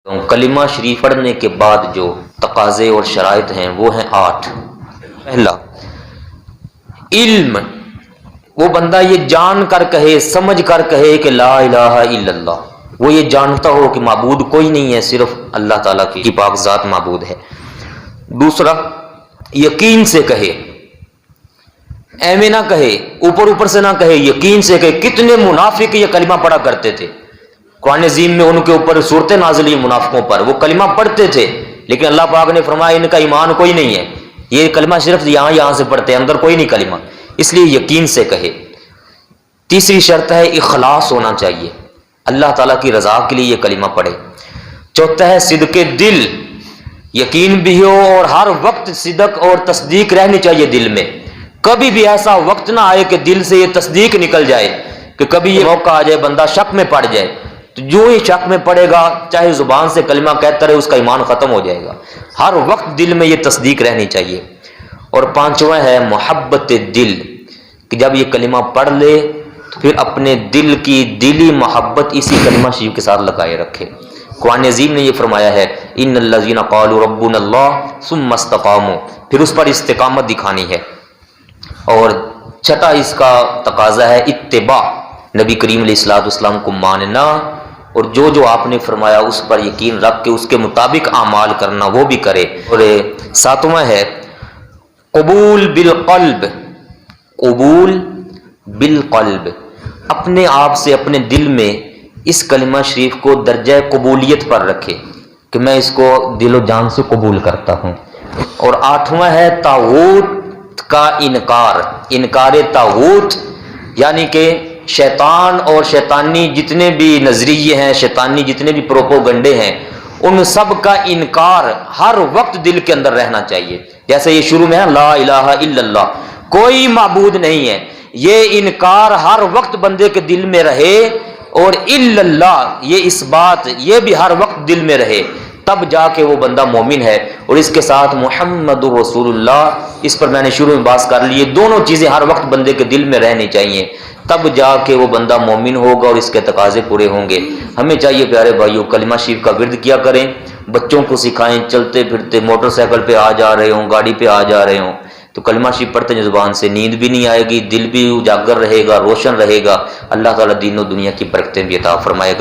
کلمہ شریف پڑھنے کے بعد جو تقاضے اور شرائط ہیں وہ ہیں 8۔ پہلا، علم، وہ بندہ یہ جان کر کہے، سمجھ کر کہے کہ لا الہ الا اللہ، وہ یہ جانتا ہو کہ معبود کوئی نہیں ہے، صرف اللہ تعالیٰ کی پاک ذات معبود ہے۔ دوسرا، یقین سے کہے، ایویں نہ کہے، اوپر سے نہ کہے، یقین سے کہے۔ کتنے منافق یہ کلمہ پڑھا کرتے تھے، قرآن عظیم میں ان کے اوپر صورتیں نازل ہوئی منافقوں پر، وہ کلمہ پڑھتے تھے لیکن اللہ پاک نے فرمایا ان کا ایمان کوئی نہیں ہے، یہ کلمہ صرف یہاں سے پڑھتے ہیں، اندر کوئی نہیں کلمہ، اس لیے یقین سے کہے۔ تیسری شرط ہے اخلاص ہونا چاہیے، اللہ تعالیٰ کی رضا کے لیے یہ کلمہ پڑھے۔ چوتھا ہے صدق دل، یقین بھی ہو اور ہر وقت صدق اور تصدیق رہنی چاہیے دل میں، کبھی بھی ایسا وقت نہ آئے کہ دل سے یہ تصدیق نکل جائے، کہ کبھی یہ موقع آ جائے بندہ شک میں پڑ جائے، تو جو ہی شک میں پڑے گا چاہے زبان سے کلمہ کہتا رہے اس کا ایمان ختم ہو جائے گا۔ ہر وقت دل میں یہ تصدیق رہنی چاہیے۔ اور پانچواں ہے محبت دل، کہ جب یہ کلمہ پڑھ لے تو پھر اپنے دل کی دلی محبت اسی کلمہ شریف کے ساتھ لگائے رکھے۔ قرآن عظیم نے یہ فرمایا ہے ان الذین قالوا ربنا اللہ ثم استقاموا، پھر اس پر استقامت دکھانی ہے۔ اور چھٹا اس کا تقاضا ہے اتباع، نبی کریم علیہ السلام کو ماننا اور جو آپ نے فرمایا اس پر یقین رکھ کے اس کے مطابق اعمال کرنا وہ بھی کرے۔ اور ساتواں ہے قبول بالقلب، قبول بالقلب، اپنے آپ سے اپنے دل میں اس کلمہ شریف کو درجہ قبولیت پر رکھے کہ میں اس کو دل و جان سے قبول کرتا ہوں۔ اور آٹھواں ہے طاغوت کا انکار، انکار طاغوت، یعنی کہ شیطان اور شیطانی جتنے بھی نظریے ہیں، شیطانی جتنے بھی پروپوگنڈے ہیں، ان سب کا انکار ہر وقت دل کے اندر رہنا چاہیے۔ جیسے یہ شروع میں ہے لا الہ الا اللہ، کوئی معبود نہیں ہے، یہ انکار ہر وقت بندے کے دل میں رہے، اور الا اللہ یہ اس بات یہ بھی ہر وقت دل میں رہے، تب جا کے وہ بندہ مومن ہے۔ اور اس کے ساتھ محمد رسول اللہ، اس پر میں نے شروع میں بات کر لی، دونوں چیزیں ہر وقت بندے کے دل میں رہنی چاہیے، تب جا کے وہ بندہ مومن ہوگا اور اس کے تقاضے پورے ہوں گے۔ ہمیں چاہیے پیارے بھائیوں کلمہ شریف کا ورد کیا کریں، بچوں کو سکھائیں، چلتے پھرتے موٹر سائیکل پہ آ جا رہے ہوں، گاڑی پہ آ جا رہے ہوں تو کلمہ شریف پڑھتے ہیں، زبان سے نیند بھی نہیں آئے گی، دل بھی اجاگر رہے گا، روشن رہے گا، اللہ تعالیٰ دین و دنیا کی برکتیں بھی عطا فرمائے گا۔